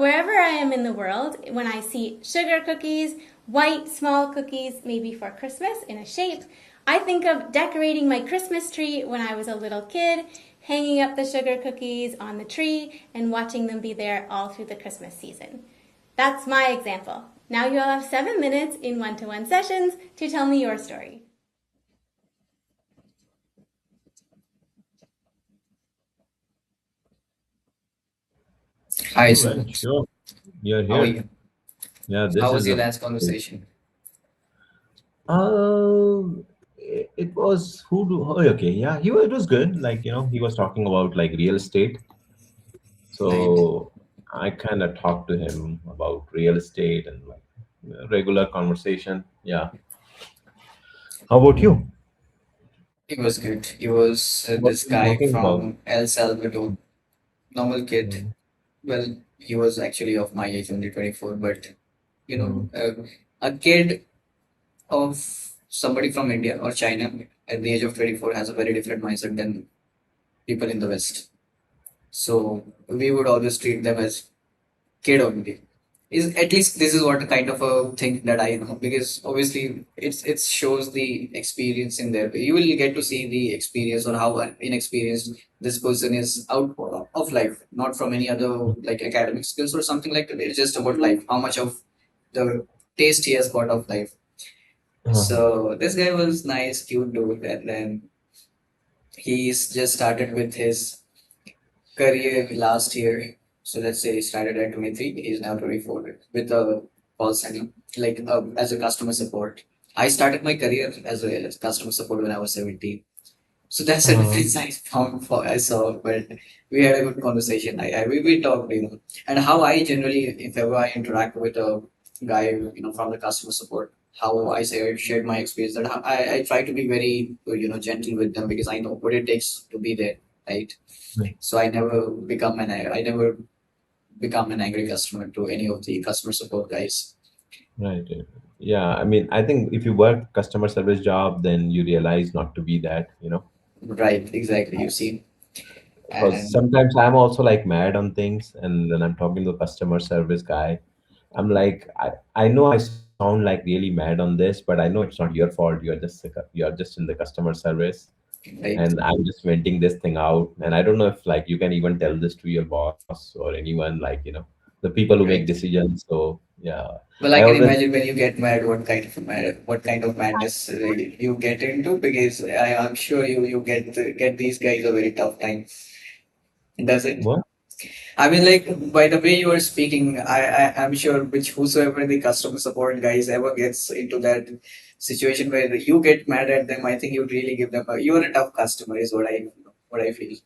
wherever I am in the world, when I see sugar cookies, white small cookies, maybe for Christmas in a shape, I think of decorating my Christmas tree when I was a little kid, hanging up the sugar cookies on the tree, and watching them be there all through the Christmas season. That's my example. Now you all have 7 minutes in one-to-one sessions to tell me your story. Hi, All right, Sumit. sure. You're How are here. you? Yeah, How this was is your a. last conversation? It was who do? Oh, okay, yeah, it was good. Like he was talking about like real estate. Nice. So I kind of talked to him about real estate and like regular conversation. Yeah. How about you? It was good. He was What this were you guy talking about? from El Salvador, normal kid. Mm, Well, he was actually of my age, only 24, but you know, mm, a kid of somebody from India or China at the age of 24 has a very different mindset than people in the West. So we would always treat them as kid only. Is at least this is what kind of a thing that I know, because obviously it shows the experience in there. You will get to see the experience or how inexperienced this person is out of life, not from any other like academic skills or something like that. It's just about life, how much of the taste he has got of life. uh, So this guy was nice, cute dude, and then he's just started with his career last year. So let's say he started at 23, he's now 24 with a call center, like as a customer support. I started my career as a customer support when I was 17. So that's a uh, difference I found for I saw, but we had a good conversation. We talked, and how I generally, if ever I interact with a guy, from the customer support, how I say I shared my experience. That I try to be very, gentle with them because I know what it takes to be there, right? right. So I never become an angry customer to any of the customer support guys. Right. Yeah, I mean, I think if you work customer service job, then you realize not to be that. Right, exactly. You see, Because and sometimes I'm also like mad on things, and then I'm talking to a customer service guy. I'm like, I know I sound like really mad on this, but I know it's not your fault. You're just in the customer service, right. and I'm just venting this thing out. And I don't know if like you can even tell this to your boss or anyone, the people who make Right. decisions. So yeah, Well, I I can always. imagine when you get mad, what kind of madness you get into, because I'm sure you get these guys a very tough time. Does it? What? I mean, like by the way you are speaking, I'm sure which whosoever the customer support guys ever gets into that situation where you get mad at them, I think you really give them you are a tough customer, is what I feel.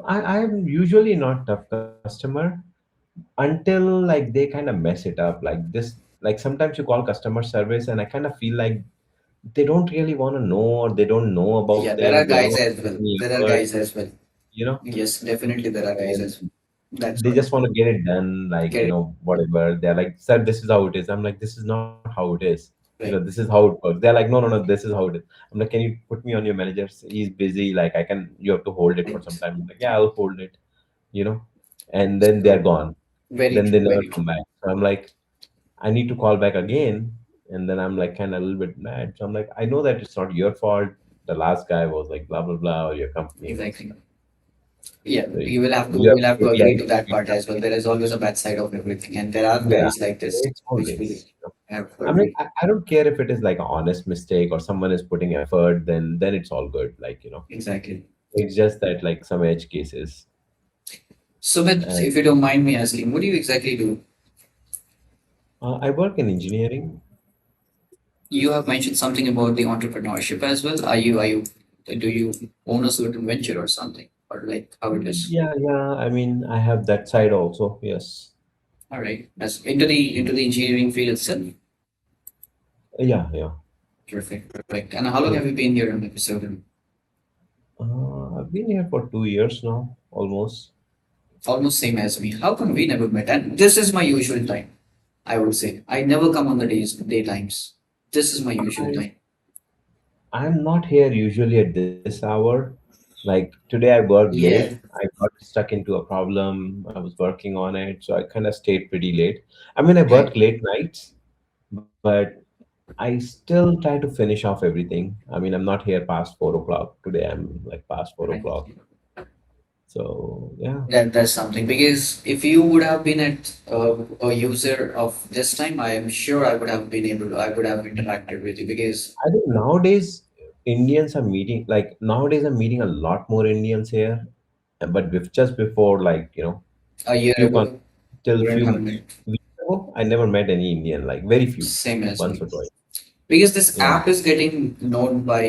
I'm usually not tough customer until like they kind of mess it up like this. Like sometimes you call customer service and I kind of feel like they don't really want to know, or they don't know Yeah, about there are things. They don't guys want as to well. put any There are effort, guys as well. you know, Yes, definitely there are guys and as well. That's they what. just want to get it done, like, Get it whatever. They're like, sir, this is how it is. I'm like, this is not how it is. This right. is how it works. They're like, no, no, no, this is how it is. I'm like, can you put me on your manager? He's busy. Like, you have to hold it for some Right. time. I'm like, yeah, I'll hold it, you know, and then they're So gone. very Then they true, never very come true. back. So I'm like, I need to call back again. And then I'm like kind of a little bit mad. So I'm like, I know that it's not your fault. The last guy was like blah blah blah, or your company was. Exactly. Yeah, So you will have to you have we'll have to maybe agree I to that you part have as well. There is always a bad side of everything, and there are yeah, guys like this it's which will always. have to I mean, agree. I don't care if it is like an honest mistake or someone is putting effort, then it's all good. Exactly. It's just that like some edge cases. So, but And if you don't mind me asking, what do you exactly do? I work in engineering. You have mentioned something about the entrepreneurship as well. Do you own a certain venture or something, or like how it is? Yeah, yeah. I mean, I have that side also. Yes. All right, that's into the engineering field itself. Yeah, yeah. Perfect, perfect. And how long have you been here in Minnesota? I've been here for 2 years now, almost. Almost same as me. How come we never met? And this is my usual time. I would say I never come on the daytimes. This is my usual I, time. I'm not here usually at this hour, Like today I worked Yeah, late. I got stuck into a problem. I was working on it, so I kind of stayed pretty late. I mean, I right, work late nights, but I still try to finish off everything. I mean, I'm not here past 4 o'clock. Today I'm like past four right. o'clock. So yeah, That's something, because if you would have been a user of this time, I am sure I would have been able to, I would have interacted with you, because I think nowadays Indians are meeting. Like nowadays, I'm meeting a lot more Indians here. But just before, like a year few con ago, till wouldn't few have been weeks ago, I never met any Indian. Like very few, same as once me. or twice. Because this Yeah. app is getting known by,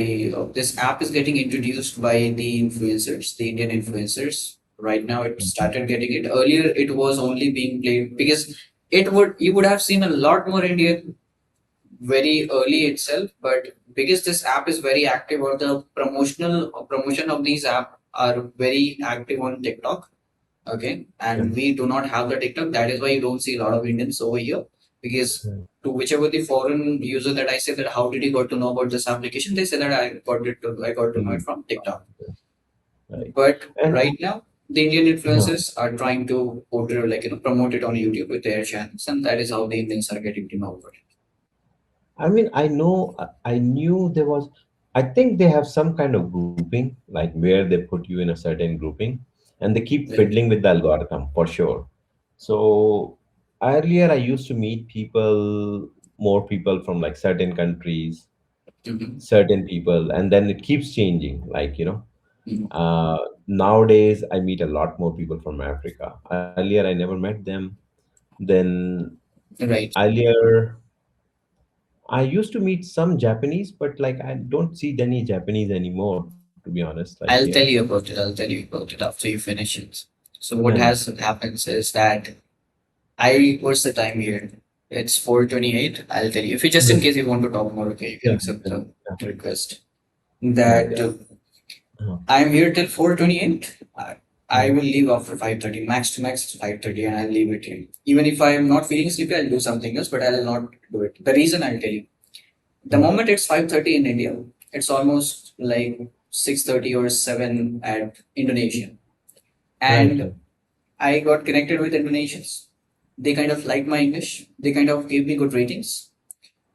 this app is getting introduced by the influencers, the Indian influencers. Right now, it Mhm. started getting it. Earlier, it was only being played because you would have seen a lot more Indian very early itself, but because this app is very active, or the promotion of these app are very active on TikTok. Okay, and Right. we do not have the TikTok. That is why you don't see a lot of Indians over here. Because Right. to whichever the foreign user that I say that how did you got to know about this application, they say that I got to know it Mhm. from TikTok. Right. But And right now, the Indian yeah, influencers are trying to promote it on YouTube with their channels, and that is how the Indians are getting to know about it. I mean, I knew there was. I think they have some kind of grouping, like where they put you in a certain grouping, and they keep Right. fiddling with the algorithm for sure. So earlier, I used to meet people, more people from like certain countries, Mhm. certain people, and then it keeps changing. Like Mhm. nowadays, I meet a lot more people from Africa. Earlier, I never met them. Then Right. earlier, I used to meet some Japanese, but like I don't see any Japanese anymore, to be honest. Like here, I'll tell you about it. I'll tell you about it after you finish it. So what yeah, has happens is that I what's the time here? It's 4:28. I'll tell you. If you just in yeah, case you want to talk more, okay, you can yeah, accept yeah, the yeah, request. yeah, That yeah. Uh-huh. I'm here till 4:28. I Mhm. will leave after 5:30. Max to max 5:30, and I'll leave it here. Even if I'm not feeling sleepy, I'll do something else, but I'll not do it. The reason I'll tell you. The Mhm. moment it's 5:30 in India, it's almost like 6:30 or 7 at Indonesia. Right, And right. I got connected with Indonesians. They kind of liked my English. They kind of gave me good ratings.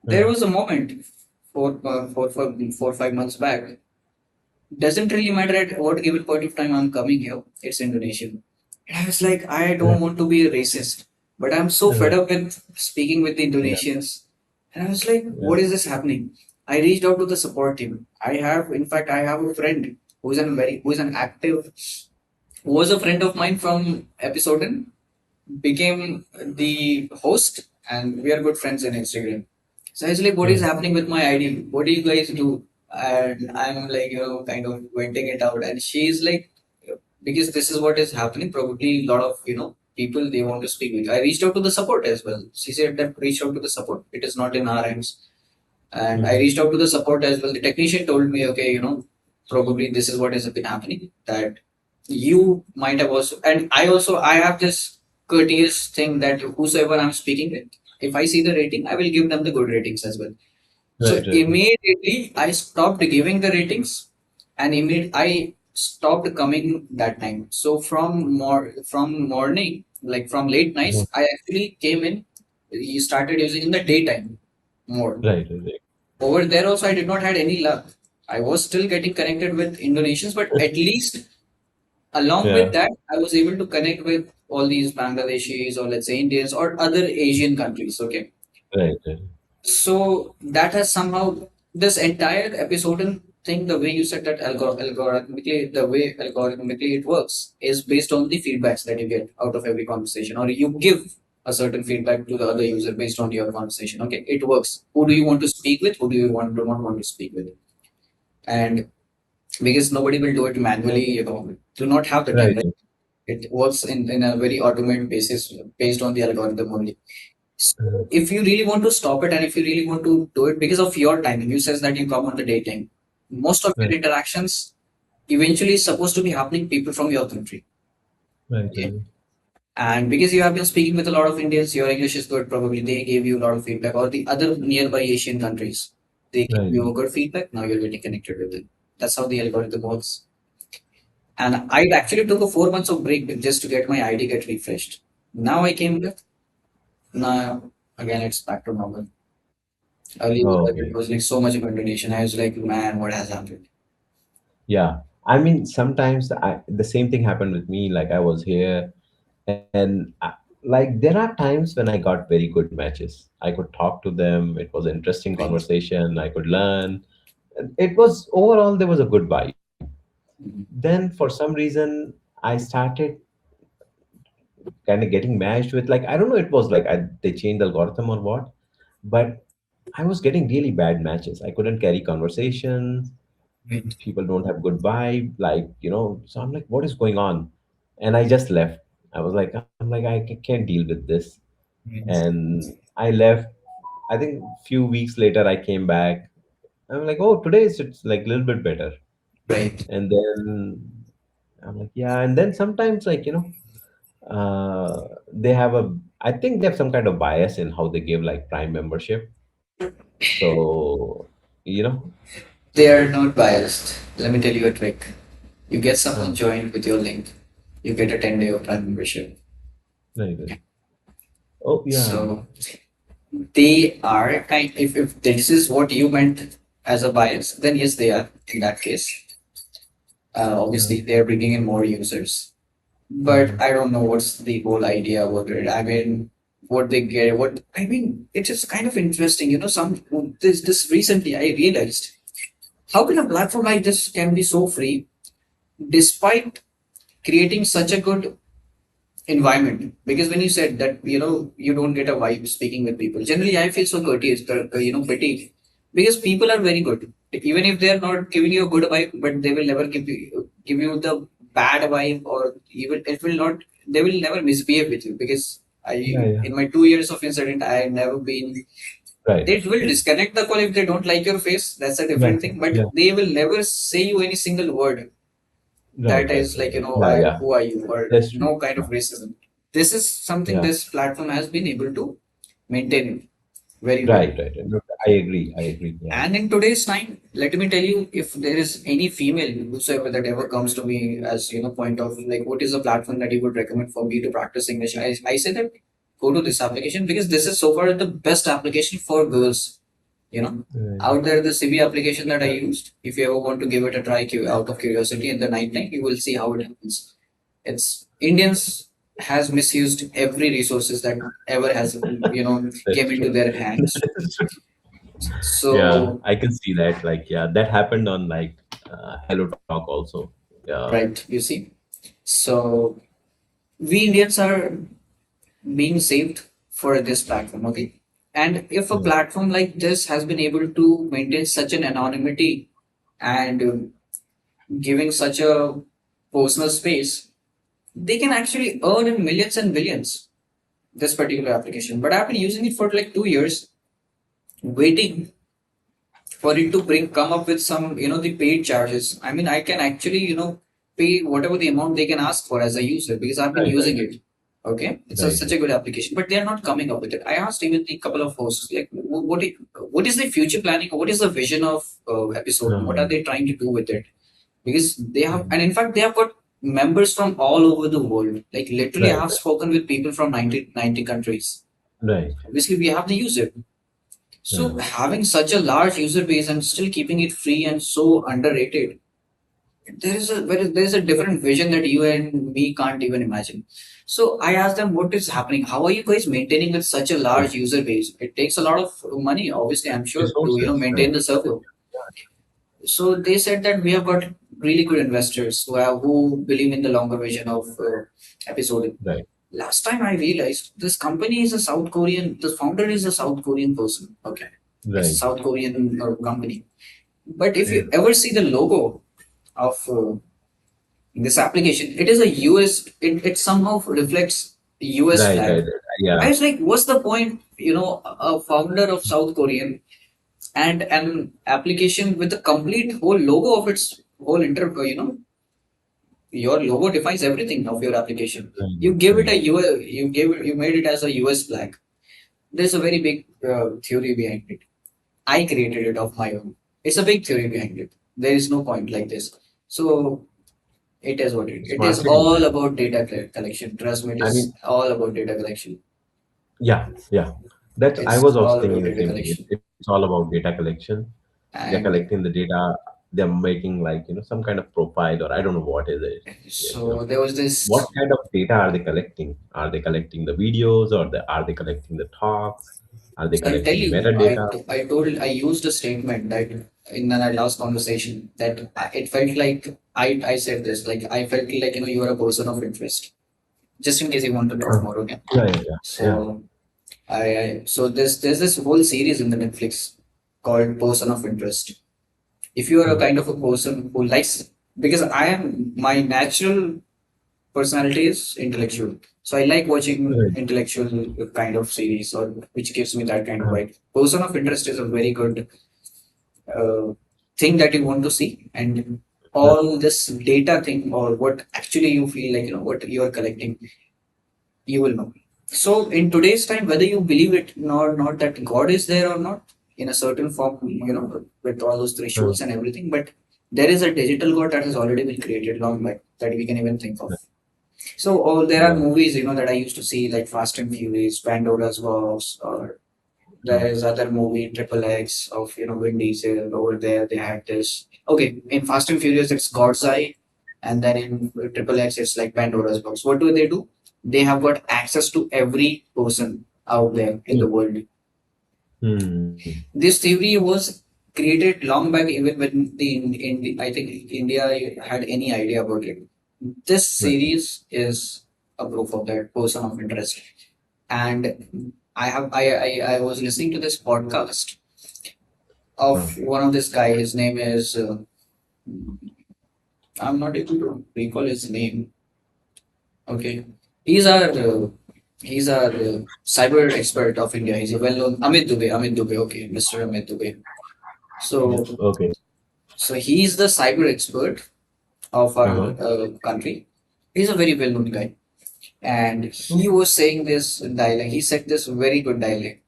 There Uh-huh. was a moment 4 5 months back. Doesn't really matter at what given point of time I'm coming here. It's Indonesian. And I was like, I don't Right, want to be a racist, but I'm so fed right. up with speaking with the Yeah, Indonesians. And I was like, yeah. what is this happening? I reached out to the support team. In fact, I have a friend who is an active, who was a friend of mine from episode became the host, and we are good friends in Instagram. So I was like, what is Right. happening with my ID? What do you guys do? And I'm like, kind of venting it out. And she's like, because this is what is happening, probably a lot of, people they want to speak with. I reached out to the support as well. She said that reach out to the support. It is not in our hands. And I Mhm. reached out to the support as well. The technician told me, okay, probably this is what has been happening. That you might have also, and I have this courteous thing that whosoever I'm speaking with, if I see the rating, I will give them the good ratings as well. So Right, right, right. immediately I stopped giving the ratings, and I stopped coming that time. So from morning, like from late Mhm. nights, I actually came in. You started using in the daytime more. Right, right, right. Over there also, I did not had any luck. I was still getting connected with Indonesians, but at least along with Yeah, that, I was able to connect with all these Bangladeshis, or let's say Indians, or other Asian countries. Okay, right, right. so that has somehow, this entire episode and thing, the way you said that algorithmically, the way algorithmically it works is based on the feedbacks that you get out of every conversation, or you give a certain feedback to the other user based on your conversation. Okay, it works. Who do you want to speak with? Who do not want to speak with? And because nobody will do it manually, do not have the time. Right, Right? right. It works in a very automated basis based on the algorithm only. So Mhm. if you really want to stop it, and if you really want to do it because of your timing, you says that you come on the daytime. Most of your Right, interactions eventually is supposed to be happening people from your country. right, Okay. right. And because you have been speaking with a lot of Indians, your English is good, probably they gave you a lot of feedback, or the other nearby Asian countries. They give Right, you a right. good feedback, now you're getting connected with them. That's how the algorithm works. And I actually took a 4 months of break just to get my ID get refreshed. Now I came back. Now again it's back to normal. Earlier it Okay. was like so much of intonation. I was like, man, what has happened? Yeah. I mean, sometimes the same thing happened with me. Like I was here, and like there are times when I got very good matches. I could talk to them. It was an interesting Right. conversation. I could learn. It was overall there was a good vibe. Mhm. Then for some reason I started kind of getting matched with, like, I don't know, it was like they changed the algorithm or what, but I was getting really bad matches. I couldn't carry conversations. Right. People don't have good vibe, like, so I'm like, what is going on? And I just left. I'm like, I can't deal with this. Right. And I left. I think few weeks later I came back. I'm like, oh, today it's like a little bit better. Right. And then I'm like, yeah. And then sometimes, like, they have a I think they have some kind of bias in how they give like Prime membership. So, you know, They are not biased. Let me tell you a trick. You get someone uh, joined with your link, you get a 10-day of Prime membership. right, right. Oh, yeah, So they are kind if this is what you meant as a bias, then yes, they are in that case. yeah, Obviously, they're bringing in more users. But mhm, I don't know what's the whole idea about it. I mean, what they get, what I mean, it's just kind of interesting. This recently I realized how can a platform like this can be so free despite creating such a good environment. Because when you said that you don't get a vibe speaking with people, generally I feel so courteous, petty, because people are very good. Even if they are not giving you a good vibe, but they will never give you the bad vibe, or even it will not. They will never misbehave with you because I yeah, yeah, in my 2 years of incident I have never been. right, They will disconnect the call if they don't like your face. That's a yeah, different thing. But yeah, they will never say you any single word right, that right, is right, like right. Yeah, yeah, who are you, or that's true. no kind Yeah, of racism. This is something yeah, this platform has been able to maintain very well. right, right, right. No, I agree. I agree. Yeah, And in today's time, let me tell you, if there is any female whosoever that ever comes to me as point of like what is a platform that you would recommend for me to practice English, I say that go to this application because this is so far the best application for girls. You know, right. out there the CV application that I used. If you ever want to give it a try, out of curiosity in the night time, you will see how it happens. It's Indians has misused every resources that ever has That's came into true. their hands. That's true. Yeah, So I can see that. Like, yeah, that happened on like Hello Talk also. Yeah, right, you see. So we Indians are being saved for this platform, okay? And if a yeah, platform like this has been able to maintain such an anonymity and giving such a personal space, they can actually earn in millions and billions. This particular application, but I've been using it for like 2 years, waiting for it to bring come up with some the paid charges. I mean, I can actually pay whatever the amount they can ask for as a user because I've been right, right, using it. Okay, it's right, such a good application, but they are not coming up with it. I asked even the couple of hosts like, what is the future planning? What is the vision of episode? What are um, they trying to do with it? Because they have, and in fact, they have got members from all over the world. Like literally, I right, have spoken with people from 90 countries. right, Obviously, we have the user. So right. having such a large user base and still keeping it free and so underrated, there is a different vision that you and me can't even imagine. So I asked them what is happening. How are you guys maintaining with such a Right. large user base? It takes a lot of money, obviously, I'm sure, to Resources, right? maintain the server. So they said that we have got really good investors who believe in the longer vision of episode. Right, Last time I realized this company is a South Korean. The founder is a South Korean person. Okay, it's a right, South Korean company. But if right, you ever see the logo of this application, it is a US. It somehow reflects US right, flag. right. I Yeah, was like, what's the point? A founder of South Korean and an application with the complete whole logo of its whole your logo defines everything of your application. You right, give it right, a US, you made it as a US flag. There's a very big theory behind it. I created it of my own. It's a big theory behind it. There is no point like this. So It is what it Smart is city. all about data collection. Trust me, it I is mean, all about data collection. yeah, yeah. That's I It's was also all thinking about the data same thing. collection. It's all about data collection. They're And collecting the data. They're making like some kind of profile, or I don't know what is it. so there was What this. kind of data are they collecting? Are they collecting the videos, or are they collecting the talks? Are they So I'll tell collecting you, metadata? I used a statement that in our last conversation that it felt like I said this, like I felt like, you are a person of interest. Just in case you want to talk Uh, more, okay? yeah, yeah, yeah, yeah. So so there's this whole series in the Netflix called Person of Interest. If you are a Mhm. kind of a person who likes, because I am, my natural personality is intellectual. So I like watching Right. intellectual kind of series or which gives me that kind of Uh, vibe. Person of interest is a very good uh, thing that you want to see, and uh, all this data thing or what actually you feel like, what you are collecting, you will know. So in today's time, whether you believe it or not that God is there or not in a certain form, with all those uh, thresholds and everything, but there is a digital God that has already been created long back that we can even think of. So there are yeah. movies, that I used to see like Fast and Furious, Pandora's Box, or Uh, there is other movie Triple X of Vin Diesel. Over there they had this. Okay, in Fast and Furious it's God's Eye, and then in Triple X it's like Pandora's Box. What do? They have got access to every person out there in yeah. the world. Hmm. This theory was created long back, even when I think India had any idea about it. This Right. series is a proof of that person of interest. And I was listening to this podcast Uh, of one of this guy. His name is I'm not able to recall his name. Okay, he's our cyber expert of India. He's a well-known Amit Dubey. Amit Dubey. Okay, Mr. Amit Dubey. yeah. So Okay. he's the cyber expert of our Uh-huh. country. He's a very well-known guy, and he Okay. was saying this dialogue. He said this very good dialogue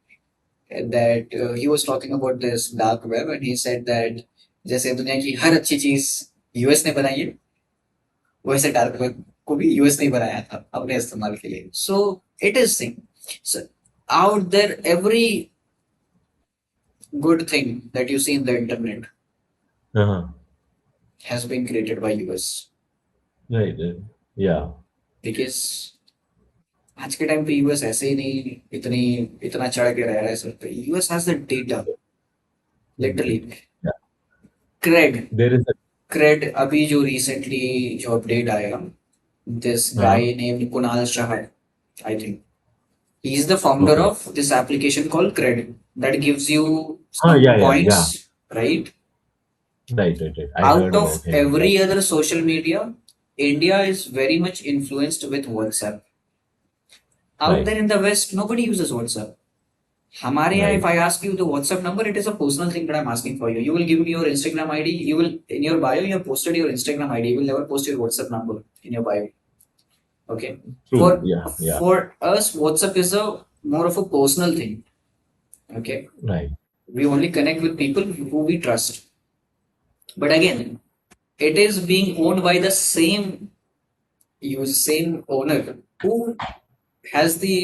that he was talking about this dark web, and he said that जैसे दुनिया की हर अच्छी चीज US ने बनाई है वैसे dark web को भी यूएस ने ही बनाया था अपने इस्तेमाल के लिए so it is thing so out there every good thing that you see in the internet Uh-huh. has been created by us Right. Yeah. because आज के टाइम पे यूएस ऐसे ही नहीं इतनी इतना चढ़ के रह रहा है सर पे US has the data literally Yeah. CRED There is a. CRED अभी जो रिसेंटली जो अपडेट आया this guy Uh-huh. named Kunal Shah I think he's the founder Okay. of this application called cred that gives you Oh, some yeah, yeah, points yeah. right Right, right, right. I out heard of about him. every Like, other social media. India is very much influenced with WhatsApp. Out there right, in the west nobody uses WhatsApp. हमारे यहाँ if right. I ask you the WhatsApp number, it is a personal thing that I'm asking for you. You will give me your Instagram ID. You will in your bio you have posted your Instagram ID. You will never post your WhatsApp number in your bio. Okay. True. For Yeah, yeah. us, WhatsApp is a more of a personal thing. Okay. Right. We only connect with people who we trust. But again, it is being owned by the same owner who has the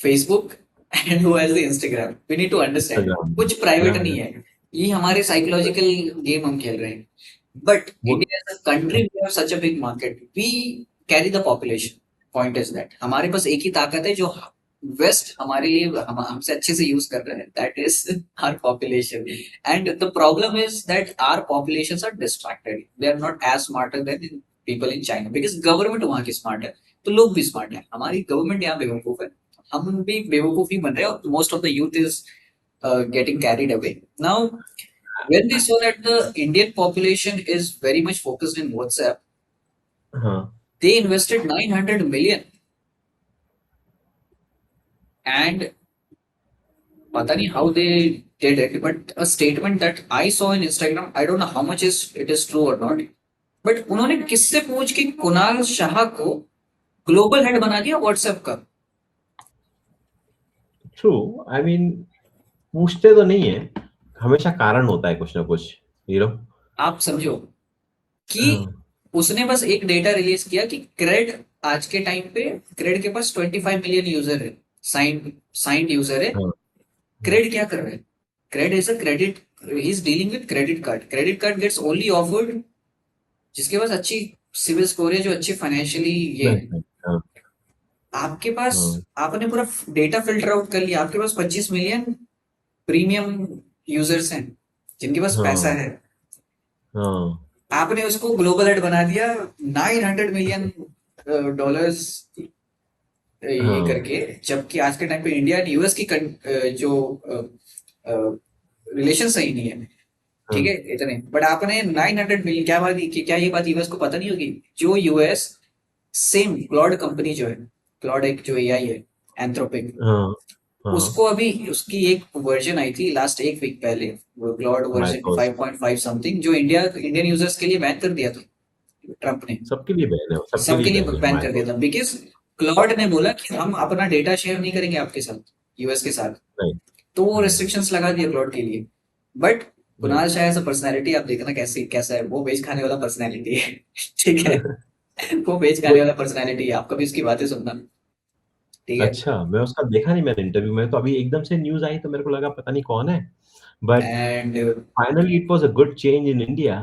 Facebook and who has the Instagram. We need to understand. Instagram. कुछ private Yeah, नहीं yeah. है ये हमारे psychological game हम खेल रहे हैं but What? India as a country we have such a big market we carry the population point is that हमारे पास एक ही ताकत है जो वेस्ट हमारे लिए हमसे अच्छे से यूज कर रहे हैं that is our population and the problem is that our population are distracted they are not as smarter than people in China because government वहां की स्मार्ट है तो लोग भी स्मार्ट है हमारी गवर्नमेंट यहाँ बेवकूफ है हम भी बेवकूफ ही बन रहे हैं और most of the youth is getting carried away now when they saw that the Indian population is very much focused in WhatsApp, Uh-huh. they invested 900 million. And pata nahi how they did it, but a statement that I saw in Instagram, I don't know how much is it is true or not. But उन्होंने किससे पूछ के कुणाल शाह को global head बना दिया WhatsApp का True. I mean, पूछते तो नहीं है. हमेशा कारण होता है कुछ ना कुछ. You know. आप समझो कि हाँ. उसने बस एक डेटा रिलीज किया कि क्रेड आज के टाइम पे क्रेड के पास 25 मिलियन यूजर है, साइंड साइंड यूजर है। हाँ हाँ क्रेड क्या कर रहा है? CRED is a credit, he is dealing with credit card. Credit card gets only offered जिसके पास अच्छी सिविल स्कोर है, जो अच्छी फाइनेंशियली ये नहीं, है। नहीं, हाँ आपके पास, हाँ आपने पूरा डेटा फिल्टर आउट कर लिया, आपके पास 25 मिलियन प्रीमियम यूजर्स हैं जिनके पास पैसा हाँ है। हाँ आपने उसको ग्लोबल हेड बना दिया, 900 मिलियन डॉलर्स ये हाँ करके। जबकि आज के टाइम पे इंडिया एंड यूएस की जो रिलेशन सही नहीं है, ठीक है हाँ इतने, बट आपने 900 मिलियन, क्या बात कि क्या ये बात यूएस को पता नहीं होगी? जो यूएस सेम क्लॉड कंपनी जो है, क्लॉड एक जो एआई है, एंथ्रोपिक, हाँ हाँ उसको अभी उसकी एक वर्जन आई थी लास्ट एक वीक पहले, वो क्लॉड वर्जन माइक्रोस 5.5 समथिंग, जो इंडियन यूजर्स के लिए बैन कर दिया था ट्रम्प ने। सबके लिए बैन है, सबके लिए सबके लिए बैन है बैन कर दिया माइक्रोस। था बिकॉज क्लॉड ने बोला कि हम अपना डेटा शेयर नहीं करेंगे आपके साथ, यूएस के साथ। नहीं तो वो नहीं रेस्ट्रिक्शंस लगा दिया क्लॉड के लिए। बट नहीं Kunal Shah as a personality आप देखना कैसे कैसा है, वो बेच खाने वाला पर्सनैलिटी है। ठीक है, वो बेच खाने वो वाला पर्सनैलिटी है, आप कभी उसकी बातें सुनना। ठीक है। अच्छा, मैं उसका देखा नहीं, मैंने इंटरव्यू में तो अभी एकदम से न्यूज़ आई तो मेरे को लगा पता नहीं कौन है। But and finally it was a good change in India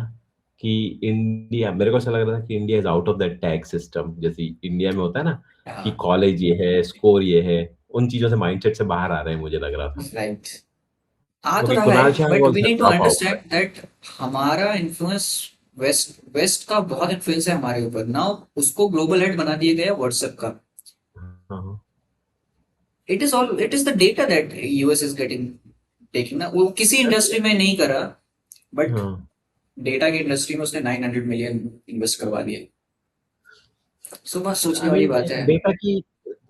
कि इंडिया, मेरे को ऐसा लग रहा था कि India is out of that tag system, जैसे इंडिया में होता है ना कि कॉलेज ये है, स्कोर ये है, उन चीज़ों से माइंडसेट से बाहर आ रहे हैं मुझे लग रहा था। राइट, आ तो क्योंकि रहा है, Kunal Shah but was we the need to drop out. Understand that हमारा इन्फ्लुएंस वेस्ट वेस्ट का बहुत इन्फ्लुएंस है हमारे ऊपर नाउ। उसको ग्लोबल हेड बना दिया गया व्हाट्सएप का। हाँ, हाँ, it is the data that US is getting taking ना, वो किसी इंडस्ट्री में नहीं करा, बट हाँ। डेटा की इंडस्ट्री में उसने 900 मिलियन इन्वेस्ट करवा दिया। सो बस सोचने आई वाली मीन बात है। डेटा की,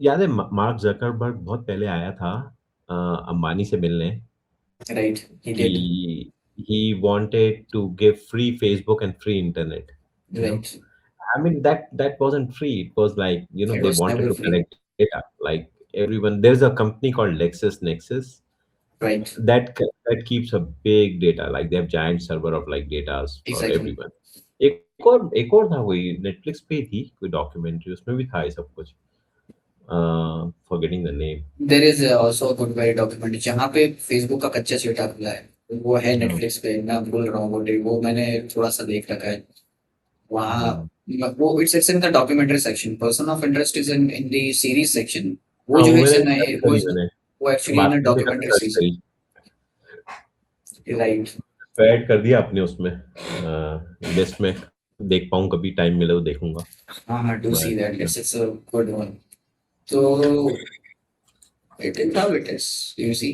याद है मार्क जकरबर्ग बहुत पहले आया था अ, अंबानी से मिलने राइट, ही डिड। कि he wanted to give free Facebook and free internet, you know. Right, I mean that wasn't free. It was like, it they was wanted never to free. collect data. Like everyone, there's a company called LexisNexis right, that keeps a big data. Like they have giant server of like datas for exactly. everyone. एक और था, कोई Netflix पे ही थी कोई documentary, उसमें भी था ये सब कुछ, forgetting the name. There is also a good very documentary जहाँ पे फेसबुक का कच्चा छिलका खुला है, वो है नेटफ्लिक्स पे, मैं भूल रहा हूँ वो मैंने थोड़ा सा देख रखा है वहाँ। वो it's in the documentary section, person of interest is in the series section. वो हाँ, जो वो है मैंने इट्स सर्च करी, मैंने वो एक्चुअली इन बात अ करते करते डॉक्यूमेंट्री सर्च सीजन। करी, राइट। ऐड कर दिया आपने उसमें लिस्ट में, देख पाऊँ कभी टाइम मिले तो देखूंगा। हाँ हाँ, do see but that, it's a good one. तो it is how it is, you see.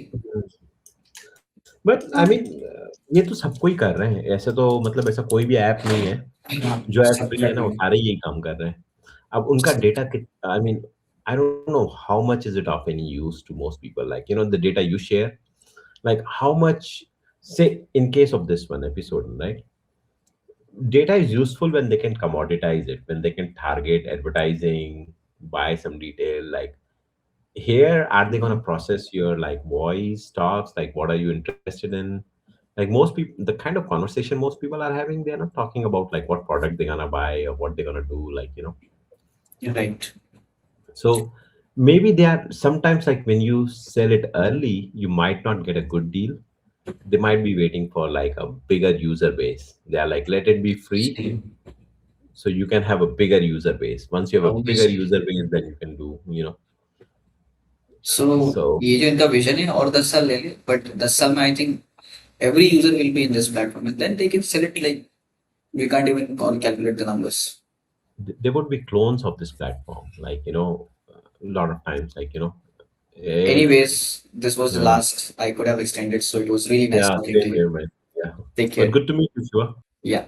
But I mean ये तो सबको ही कर रहे हैं ऐसे, तो मतलब ऐसा कोई भी ऐप नहीं है हाँ, जो ऐप सब फ्री है कर ना, रहे वो हैं। सारे यही काम कर रहे हैं। अब उनका डेटा कित I mean I don't know how much is it of any use to most people, like the data you share, like how much, say in case of this one episode, right, data is useful when they can commoditize it, when they can target advertising, buy some detail, like here are they going to process your like voice talks, like what are you interested in, like most people, the kind of conversation most people are having, they're not talking about like what product they're going to buy or what they're going to do, like right. so maybe they are sometimes, like when you sell it early you might not get a good deal, they might be waiting for like a bigger user base. They are like, let it be free so you can have a bigger user base. Once you have a bigger obviously. user base, then you can do. So So ये जो इनका vision है और 10 साल ले ले, but 10 साल में I think every user will be in this platform and then they can sell it like we can't even calculate the numbers. there would be clones of this platform, like a lot of times, like eh, Anyways, this was the uh, last I could have extended, so it was really nice yeah, talking to same you. here, man. Yeah, Take but care. good to meet you, Shiva. Yeah.